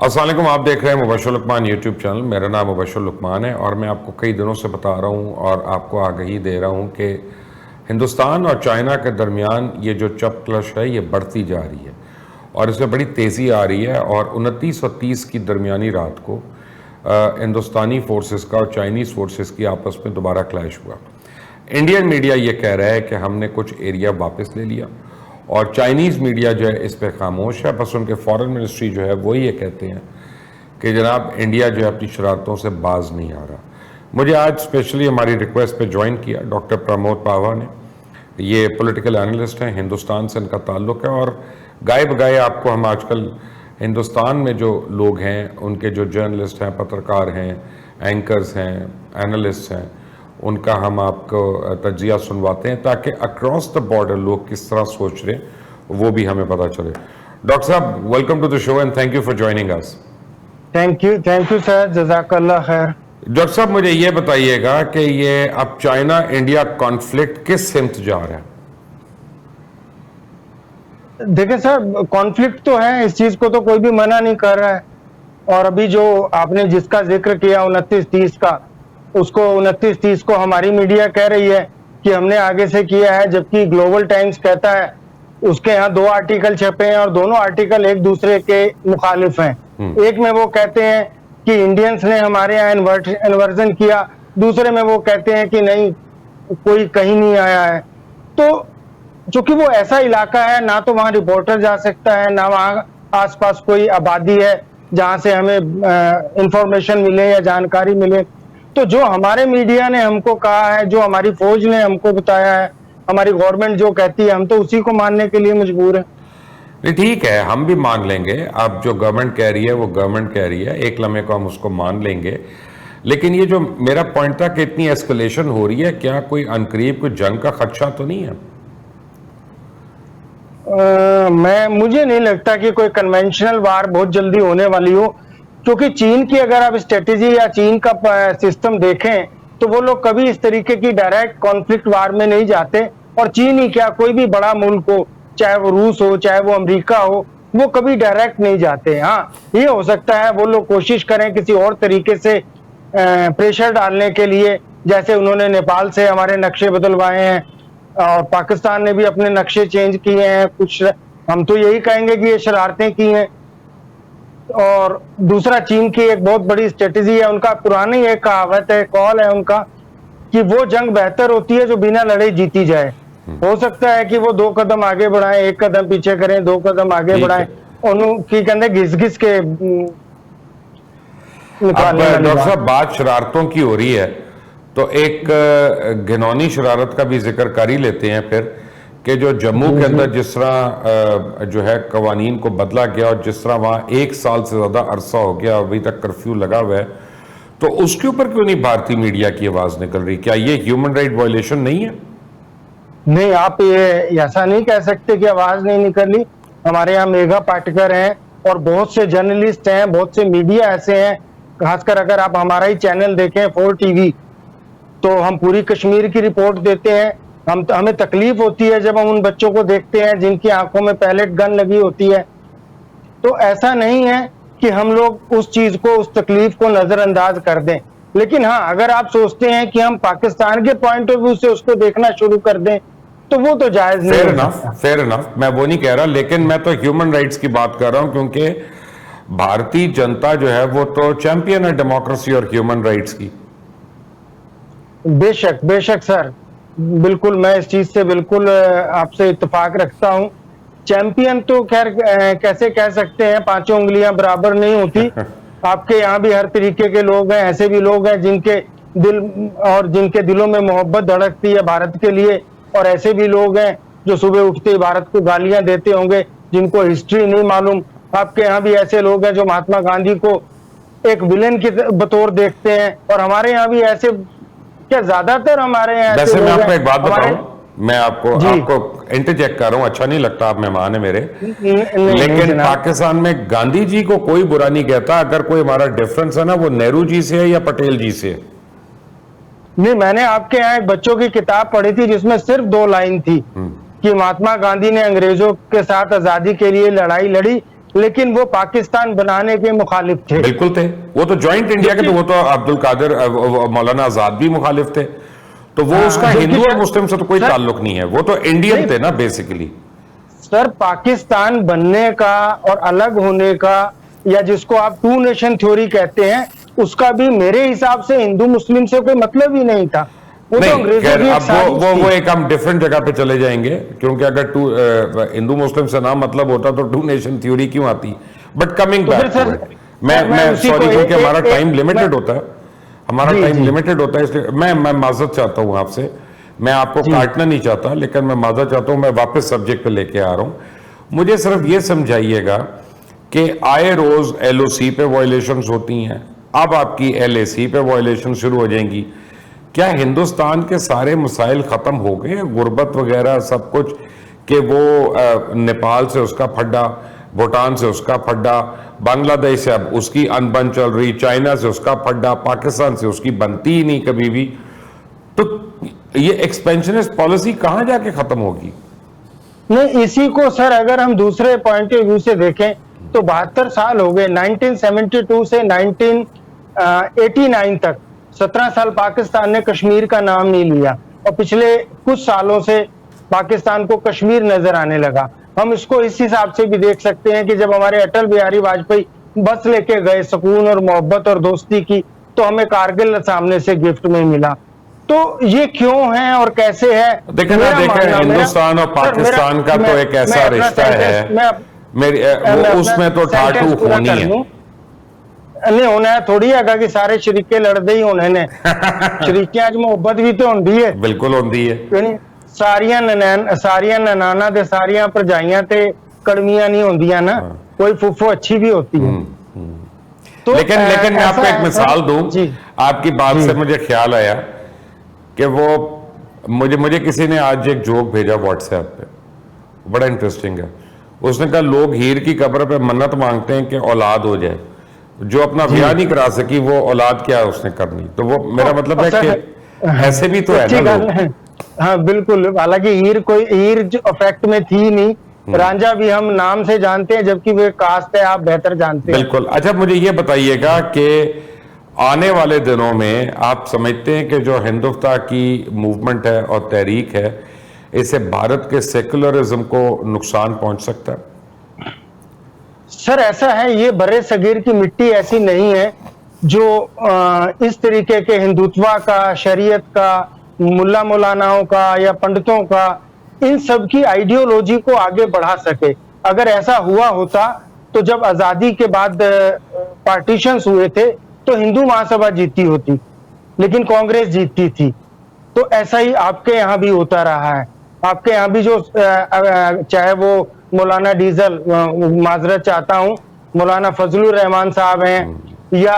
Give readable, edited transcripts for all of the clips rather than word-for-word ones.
अस्सलाम वालेकुम। आप देख रहे हैं मुबशर लुकमान यूट्यूब चैनल। मेरा नाम मुबशर लुकमान है और मैं आपको कई दिनों से बता रहा हूँ और आपको आगाही दे रहा हूँ कि हिंदुस्तान और चाइना के दरमियान ये जो चपकलश है ये बढ़ती जा रही है और इसमें बड़ी तेज़ी आ रही है। और 29 और 30 की दरमियानी रात को हिंदुस्तानी फोर्सेस का और चाइनीज़ फोर्सेस की आपस में दोबारा क्लैश हुआ। इंडियन मीडिया ये कह रहा है कि हमने कुछ एरिया वापस ले लिया और चाइनीज़ मीडिया जो है इस पर खामोश है। बस उनके फॉरेन मिनिस्ट्री जो है वो ये कहते हैं कि जनाब इंडिया जो है अपनी शरारतों से बाज नहीं आ रहा। मुझे आज स्पेशली हमारी रिक्वेस्ट पे ज्वाइन किया डॉक्टर प्रमोद पावा ने। ये पॉलिटिकल एनालिस्ट हैं, हिंदुस्तान से इनका ताल्लुक़ है और गाए बगाए आपको हम आजकल हिंदुस्तान में जो लोग हैं उनके जो जर्नलिस्ट हैं, पत्रकार हैं, एंकर्स हैं, एनालिस्ट हैं, उनका हम आपको तज्जिया सुनवाते हैं ताकि अक्रॉस द बॉर्डर लोग किस तरह सोच रहे हैं वो भी हमें पता चले। डॉक्टर साहब, welcome to the show and thank you for joining us. Thank you sir, जज़ाकल्लाह खैर। डॉक्टर साहब, मुझे ये बताइएगा कि ये अब चाइना इंडिया कॉन्फ्लिक्ट किस सिमत जा रहा है? देखिए सर, कॉन्फ्लिक्ट तो है, इस चीज को तो कोई भी मना नहीं कर रहा है। और अभी जो आपने जिसका जिक्र किया 29-30 का, उसको 29-30 को हमारी मीडिया कह रही है कि हमने आगे से किया है, जबकि ग्लोबल टाइम्स कहता है उसके यहाँ 2 आर्टिकल छपे हैं और दोनों आर्टिकल एक दूसरे के मुखालिफ हैं। एक में वो कहते हैं कि इंडियंस ने हमारे यहाँ इन्वर्जन किया, दूसरे में वो कहते हैं कि नहीं, कोई कहीं नहीं आया है। तो चूंकि वो ऐसा इलाका है, ना तो वहां रिपोर्टर जा सकता है, ना वहां आसपास कोई आबादी है जहां से हमें इंफॉर्मेशन मिले या जानकारी मिले। तो जो हमारे मीडिया ने हमको कहा है, जो हमारी फौज ने हमको बताया है, हमारी गवर्नमेंट जो कहती है, हम तो उसी को मानने के लिए मजबूर हैं। नहीं, ठीक है, हम भी मान लेंगे। अब जो गवर्नमेंट कह रही है वो गवर्नमेंट कह रही है, एक लम्हे को हम उसको मान लेंगे। लेकिन ये जो मेरा पॉइंट था कि इतनी एस्केलेशन हो रही है, क्या कोई अनकरीब कोई जंग का खदशा तो नहीं है? मुझे नहीं लगता कि कोई कन्वेंशनल वार बहुत जल्दी होने वाली हो, क्योंकि चीन की अगर आप स्ट्रेटेजी या चीन का सिस्टम देखें तो वो लोग कभी इस तरीके की डायरेक्ट कॉन्फ्लिक्ट वार में नहीं जाते। और चीन ही क्या, कोई भी बड़ा मुल्क हो, चाहे वो रूस हो, चाहे वो अमेरिका हो, वो कभी डायरेक्ट नहीं जाते। हाँ, ये हो सकता है वो लोग कोशिश करें किसी और तरीके से प्रेशर डालने के लिए, जैसे उन्होंने नेपाल से हमारे नक्शे बदलवाए हैं और पाकिस्तान ने भी अपने नक्शे चेंज किए हैं कुछ। हम तो यही कहेंगे कि ये शरारतें की हैं। और दूसरा, चीन की एक बहुत बड़ी स्ट्रेटेजी है, उनका पुरानी एक कहावत है, कॉल है उनका, कि वो जंग बेहतर होती है जो बिना लड़े जीती जाए। हो सकता है कि वो 2 कदम आगे बढ़ाएं, 1 कदम पीछे करें, 2 कदम आगे बढ़ाएं, उनकी कहते घिस घिस के निकालने वाली। डॉक्टर साहब, बात शरारतों की हो रही है तो एक घिनौनी शरारत का भी जिक्र कर ही लेते हैं फिर, कि जो जम्मू के अंदर जिस तरह जो है कवानीन को बदला गया और जिस तरह वहाँ 1 साल से ज़्यादा अरसा हो गया, अभी तक कर्फ्यू लगा हुआ है, तो उसके ऊपर क्यों नहीं भारतीय मीडिया की आवाज़ निकल रही? क्या ये ह्यूमन राइट वायलेशन नहीं है? नहीं, आप ये ऐसा नहीं कह सकते कि आवाज नहीं निकली। हमारे यहाँ मेघा पाटकर हैं और बहुत से जर्नलिस्ट हैं, बहुत से मीडिया ऐसे हैं, खासकर अगर आप हमारा ही चैनल देखें 4 टीवी, तो हम पूरी कश्मीर की रिपोर्ट देते हैं। हमें तकलीफ होती है जब हम उन बच्चों को देखते हैं जिनकी आंखों में पैलेट गन लगी होती है। तो ऐसा नहीं है कि हम लोग उस चीज को, उस तकलीफ को नजरअंदाज कर दें। लेकिन हाँ, अगर आप सोचते हैं कि हम पाकिस्तान के पॉइंट ऑफ व्यू से उसको देखना शुरू कर दें तो वो तो जायज नहीं है। फेयर इनफ, मैं वो नहीं कह रहा, लेकिन मैं तो ह्यूमन राइट्स की बात कर रहा हूं, क्योंकि भारतीय जनता जो है वो तो चैंपियन है डेमोक्रेसी और ह्यूमन राइट्स की। बेशक बेशक सर, बिल्कुल, मैं इस चीज से बिल्कुल आपसे इत्तेफाक रखता हूं। चैंपियन तो खैर कैसे कह सकते हैं, 5 उंगलियां बराबर नहीं होती। आपके यहाँ भी हर तरीके के लोग हैं, ऐसे भी लोग हैं जिनके दिल और जिनके दिलों में मोहब्बत धड़कती है भारत के लिए, और ऐसे भी लोग हैं जो सुबह उठते ही भारत को गालियां देते होंगे, जिनको हिस्ट्री नहीं मालूम। आपके यहाँ भी ऐसे लोग हैं जो महात्मा गांधी को एक विलेन के बतौर देखते हैं, और हमारे यहाँ भी ऐसे, क्या ज्यादातर हमारे यहाँ वैसे मैं आपको एक बात बताऊं, मैं आपको इंटरजेक्ट कर रहा हूं, अच्छा नहीं लगता, आप मेहमान है मेरे, लेकिन पाकिस्तान में गांधी जी को कोई बुरा नहीं कहता। अगर कोई हमारा डिफरेंस है ना, वो नेहरू जी से है या पटेल जी से है। नहीं, मैंने आपके यहाँ एक बच्चों की किताब पढ़ी थी जिसमें सिर्फ 2 लाइन थी कि महात्मा गांधी ने अंग्रेजों के साथ आजादी के लिए लड़ाई लड़ी लेकिन वो पाकिस्तान बनाने के मुखालिफ थे। बिल्कुल थे, वो तो जॉइंट इंडिया के, तो वो तो अब्दुल कादिर मौलाना आजाद भी मुखालिफ थे, तो वो उसका हिंदू और मुस्लिम से तो कोई ताल्लुक नहीं है, वो तो इंडियन थे ना बेसिकली। सर, पाकिस्तान बनने का और अलग होने का, या जिसको आप टू नेशन थ्योरी कहते हैं, उसका भी मेरे हिसाब से हिंदू मुस्लिम से कोई मतलब ही नहीं था। वो तो नहीं, अंग्रेजों खैर की एक अब साजिश थी। वो एक हम डिफरेंट जगह पे चले जाएंगे, क्योंकि अगर हिंदू मुस्लिम से ना मतलब होता तो टू नेशन थ्योरी क्यों आती। बट कमिंग तो फिर बैक टू सर, इट, मैं उसी सॉरी, को क्योंकि हमारा टाइम लिमिटेड मैं- होता है, हमारा जी, टाइम जी। लिमिटेड होता है, इसलिए मैं माजरत चाहता हूं आपसे, मैं आपको जी। काटना नहीं चाहता, लेकिन मैं माजरत चाहता हूं, मैं वापस सब्जेक्ट पे लेके आ रहा हूं। मुझे सिर्फ ये समझाइएगा कि आए रोज एलओसी पे वायलेशंस होती हैं, अब आपकी एलएसी पे वायलेशन शुरू हो जाएंगी। क्या हिंदुस्तान के सारे मसाइल खत्म हो गए, गुर्बत वगैरह सब कुछ, कि वो नेपाल से उसका फड्डा, भूटान से उसका फड्डा, बांग्लादेश से अब उसकी अनबन चल रही, चाइना से उसका फड्डा, पाकिस्तान से उसकी बनती ही नहीं कभी भी, तो ये एक्सपेंशनिस्ट पॉलिसी कहां जाके खत्म होगी? नहीं, इसी को सर अगर हम दूसरे पॉइंट ऑफ व्यू से देखें तो 72 साल हो गए, 1972 से 1989 तक 17 साल पाकिस्तान ने कश्मीर का नाम नहीं लिया, और पिछले कुछ सालों से पाकिस्तान को कश्मीर नजर आने लगा। हम इसको इस हिसाब से भी देख सकते हैं कि जब हमारे अटल बिहारी वाजपेयी बस लेके गए सुकून और मोहब्बत और दोस्ती की, तो हमें कारगिल सामने से गिफ्ट में मिला। तो ये क्यों है और कैसे है? देखें ना, देखें हिंदुस्तान और पाकिस्तान का तो एक ऐसा रिश्ता है, मेरी वो उसमें तो ठाठू होनी है, नहीं होना है थोड़ी है कि सारे शरीके लड़ते ही होने ने। शरीकियां च मोहब्बत भी तो होंदी है, बिल्कुल होती है, यानी सारियां ननाना दे सारियां भरजाइयां ते कड़मियां नहीं होंदियां ना, कोई फुफो अच्छी भी होती है। तो लेकिन मैं आपको एक मिसाल दूं, आपकी बात से मुझे ख्याल आया कि वो मुझे किसी ने आज एक जोक भेजा व्हाट्सएप पे, बड़ा इंटरेस्टिंग है। उसने कहा लोग हीर की कब्र पे मन्नत मांगते हैं कि औलाद हो जाए, जो अपना ब्याह नहीं करा सकी वो औलाद क्या उसने करनी। तो वो मेरा मतलब है कि ऐसे भी तो है ना लोग। हाँ बिल्कुल, हालांकि हीर जो इफेक्ट में थी नहीं, रांझा भी हम नाम से जानते हैं, जबकि वो कास्ट है, आप बेहतर जानते हैं। बिल्कुल। अच्छा, मुझे ये बताइएगा कि आने वाले दिनों में आप समझते हैं कि जो हिंदुस्तान की मूवमेंट है और तहरीक है, इससे भारत के सेकुलरिज्म को नुकसान पहुंच सकता है? सर ऐसा है, ये बड़े सगीर की मिट्टी ऐसी नहीं है जो इस तरीके के हिंदुत्वा का, शरीयत का, मुल्ला मौलानाओं का या पंडितों का, इन सब की आइडियोलॉजी को आगे बढ़ा सके। अगर ऐसा हुआ होता तो जब आजादी के बाद पार्टीशंस हुए थे तो हिंदू महासभा जीती होती, लेकिन कांग्रेस जीतती थी। तो ऐसा ही आपके यहाँ भी होता रहा है। आपके यहाँ भी जो चाहे वो मौलाना डीजल, माजरत चाहता हूँ, मौलाना फजलुर रहमान साहब हैं, या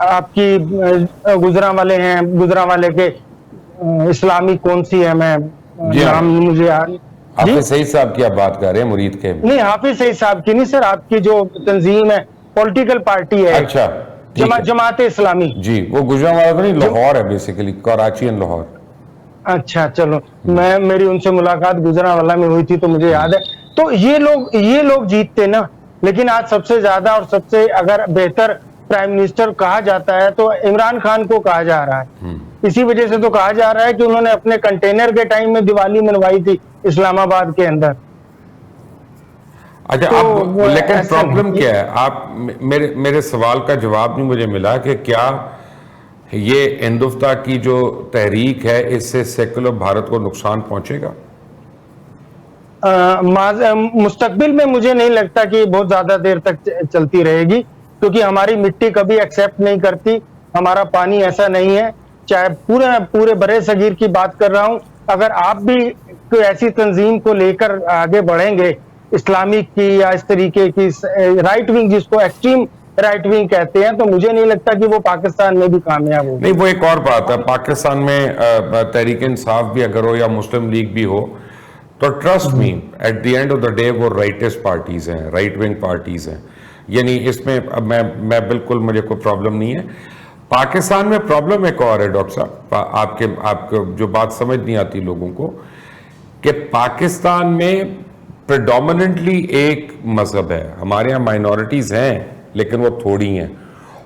आपकी गुजरांवाले हैं, गुजरांवाले के इस्लामी कौन सी है, मैं नाम मुझे हाफिज सईद साहब की आप बात कर रहे हैं, मुरीद के? नहीं, हाफिज सईद साहब की नहीं सर, आपकी जो तंजीम है, पॉलिटिकल पार्टी है, अच्छा, जमात इस्लामी जी, वो गुजरांवाला तो नहीं, लाहौर है बेसिकली, कराची एंड लाहौर। अच्छा चलो, मेरी उनसे मुलाकात गुजरांवाला में हुई थी तो मुझे याद है। तो ये लोग जीतते ना, लेकिन आज सबसे ज्यादा और सबसे अगर बेहतर प्राइम मिनिस्टर कहा जाता है तो इमरान खान को कहा जा रहा है। इसी वजह से तो कहा जा रहा है कि उन्होंने अपने कंटेनर के टाइम में दिवाली मनवाई थी इस्लामाबाद के अंदर। अच्छा, अब लेकिन प्रॉब्लम क्या है? आप मेरे सवाल का जवाब नहीं मुझे मिला कि क्या ये हिंदुस्तान की जो तहरीक है इससे सेकुलर भारत को नुकसान पहुंचेगा? मुस्तकबिल में मुझे नहीं लगता कि बहुत ज्यादा देर तक चलती रहेगी, क्योंकि हमारी मिट्टी कभी एक्सेप्ट नहीं करती, हमारा पानी ऐसा नहीं है। चाहे पूरे बड़े सगीर की बात कर रहा हूं, अगर आप भी कोई ऐसी तंजीम को लेकर आगे बढ़ेंगे, इस्लामिक की या इस तरीके की राइट विंग, जिसको एक्सट्रीम राइट विंग कहते हैं, तो मुझे नहीं लगता कि वो पाकिस्तान में भी कामयाब हो। नहीं, वो एक और बात है, पाकिस्तान में तहरीक इंसाफ भी अगर हो या मुस्लिम लीग भी हो, तो trust me, at the end of the day वो राइटेस्ट पार्टीज हैं, राइट विंग पार्टीज हैं। यानी इसमें अब मैं बिल्कुल, मुझे कोई प्रॉब्लम नहीं है। पाकिस्तान में प्रॉब्लम एक और है डॉक्टर साहब, आपके जो बात समझ नहीं आती लोगों को, कि पाकिस्तान में प्रेडोमिनेंटली एक मजहब है, हमारे यहाँ माइनॉरिटीज हैं लेकिन वो थोड़ी हैं,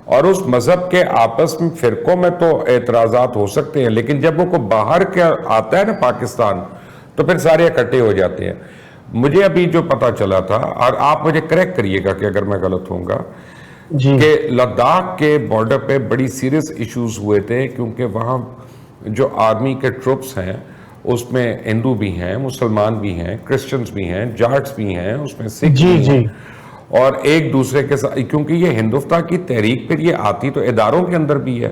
और उस मजहब के आपस में फिरकों में तो एतराजात हो सकते हैं, लेकिन जब वो को बाहर के आता है ना पाकिस्तान, तो फिर सारे इकट्ठे हो जाते हैं। मुझे अभी जो पता चला था, और आप मुझे करेक्ट करिएगा कि अगर मैं गलत होऊंगा, कि लद्दाख के बॉर्डर पे बड़ी सीरियस इश्यूज हुए थे, क्योंकि वहाँ जो आर्मी के ट्रुप्स हैं उसमें हिंदू भी हैं, मुसलमान भी हैं, क्रिश्चियंस भी हैं, जाट्स भी हैं, उसमें सिख भी हैं, और एक दूसरे के साथ, क्योंकि ये हिंदुस्तान की तहरीक फिर ये आती तो इदारों के अंदर भी है,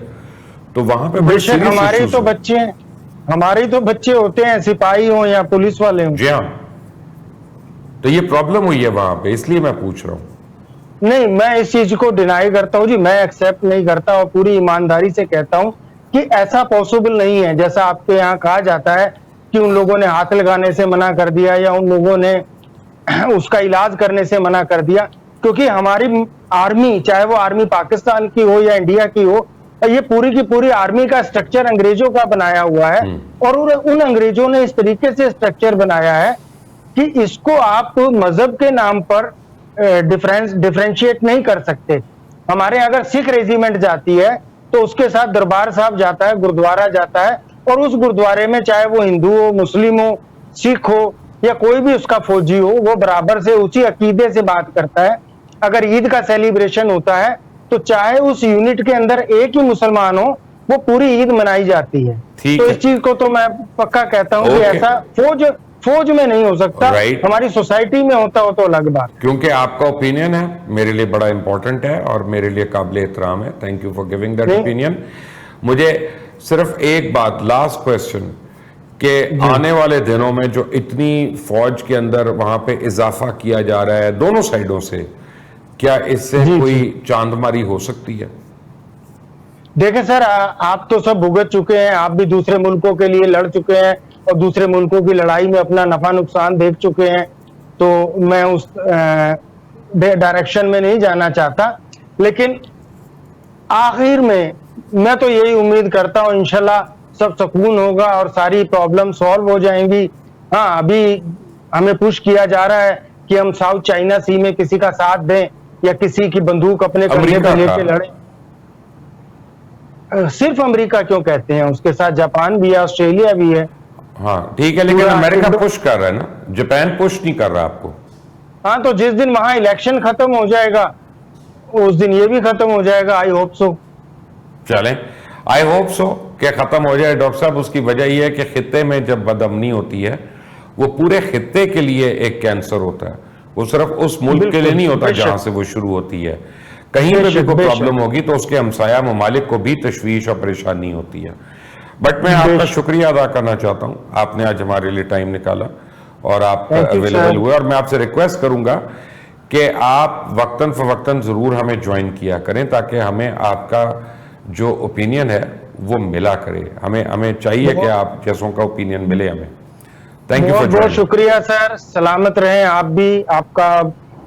तो वहां पे बड़े सीरियस हमारे तो बच्चे हमारे तो बच्चे होते हैं, सिपाही हो या पुलिस वाले हो। जी हाँ, तो ये प्रॉब्लम हुई है वहां पे, इसलिए मैं पूछ रहा हूँ। नहीं, मैं इस चीज को डिनाई करता हूँ जी, मैं एक्सेप्ट नहीं करता और पूरी ईमानदारी से कहता हूँ कि ऐसा पॉसिबल नहीं है जैसा आपके यहाँ कहा जाता है कि उन लोगों ने हाथ लगाने से मना कर दिया या उन लोगों ने उसका इलाज करने से मना कर दिया, क्योंकि हमारी आर्मी, चाहे वो आर्मी पाकिस्तान की हो या इंडिया की हो, ये पूरी की पूरी आर्मी का स्ट्रक्चर अंग्रेजों का बनाया हुआ है, और उन अंग्रेजों ने इस तरीके से स्ट्रक्चर बनाया है कि इसको आप मजहब के नाम पर डिफरेंशिएट नहीं कर सकते। हमारे अगर सिख रेजिमेंट जाती है तो उसके साथ दरबार साहब जाता है, गुरुद्वारा जाता है, और उस गुरुद्वारे में चाहे वो हिंदू हो, मुस्लिम हो, सिख हो या कोई भी उसका फौजी हो, वो बराबर से उसी अकीदे से बात करता है। अगर ईद का सेलिब्रेशन होता है तो चाहे उस यूनिट के अंदर एक ही मुसलमान हो, वो पूरी ईद मनाई जाती है। तो इस चीज को तो मैं पक्का कहता हूँ कि ऐसा फौज में नहीं हो सकता, हमारी सोसाइटी में होता हो तो अलग बात। क्योंकि आपका ओपिनियन है मेरे लिए बड़ा इंपॉर्टेंट है और मेरे लिए काबिल एहतराम है। Thank you for giving that opinion. मुझे सिर्फ एक बात, लास्ट क्वेश्चन, कि आने वाले दिनों में जो इतनी फौज के अंदर वहां पे इजाफा किया जा रहा है दोनों साइडों से, क्या इससे कोई चांदमारी हो सकती है? देखें सर, आप तो सब भुगत चुके हैं, आप भी दूसरे मुल्कों के लिए लड़ चुके हैं और दूसरे मुल्कों की लड़ाई में अपना नफा नुकसान देख चुके हैं, तो मैं उस डायरेक्शन में नहीं जाना चाहता, लेकिन आखिर में मैं तो यही उम्मीद करता हूं इंशाल्लाह सब सुकून होगा और सारी प्रॉब्लम सॉल्व हो जाएंगी। हाँ, अभी हमें पुश किया जा रहा है कि हम साउथ चाइना सी में किसी का साथ दें या किसी की बंदूक अपने कंधे पर लेके लड़े। सिर्फ अमेरिका क्यों कहते हैं, उसके साथ जापान भी है, ऑस्ट्रेलिया भी है। हाँ ठीक है, लेकिन अमेरिका पुश कर रहा है ना, जापान पुश नहीं कर रहा आपको। हाँ, तो जिस दिन वहां इलेक्शन खत्म हो जाएगा उस दिन ये भी खत्म हो जाएगा। I hope so. चलें, आई होप सो कि खत्म हो जाए डॉक्टर साहब। उसकी वजह यह है कि खित्ते में जब बदअमनी होती है वो पूरे खित्ते के लिए एक कैंसर होता है, वो सिर्फ उस मुल्क के लिए नहीं होता जहां से वो शुरू होती है। कहीं पे भी कोई प्रॉब्लम होगी तो उसके हमसाया ममालिक को भी तशवीश और परेशानी होती है। बट मैं आपका शुक्रिया अदा करना चाहता हूं, आपने आज हमारे लिए टाइम निकाला और आप अवेलेबल हुए, और मैं आपसे रिक्वेस्ट करूंगा कि आप वक्तन फवक्तन जरूर हमें ज्वाइन किया करें ताकि हमें आपका जो ओपिनियन है वो मिला करे। हमें चाहिए कि आप जैसों का ओपिनियन मिले हमें। थैंक यू फॉर बहुत शुक्रिया सर, सलामत रहें आप भी, आपका,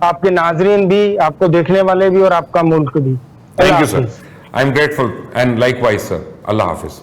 आपके नाजरीन भी, आपको देखने वाले भी और आपका मुल्क भी। Thank you sir, I am grateful and likewise sir. Allah Hafiz.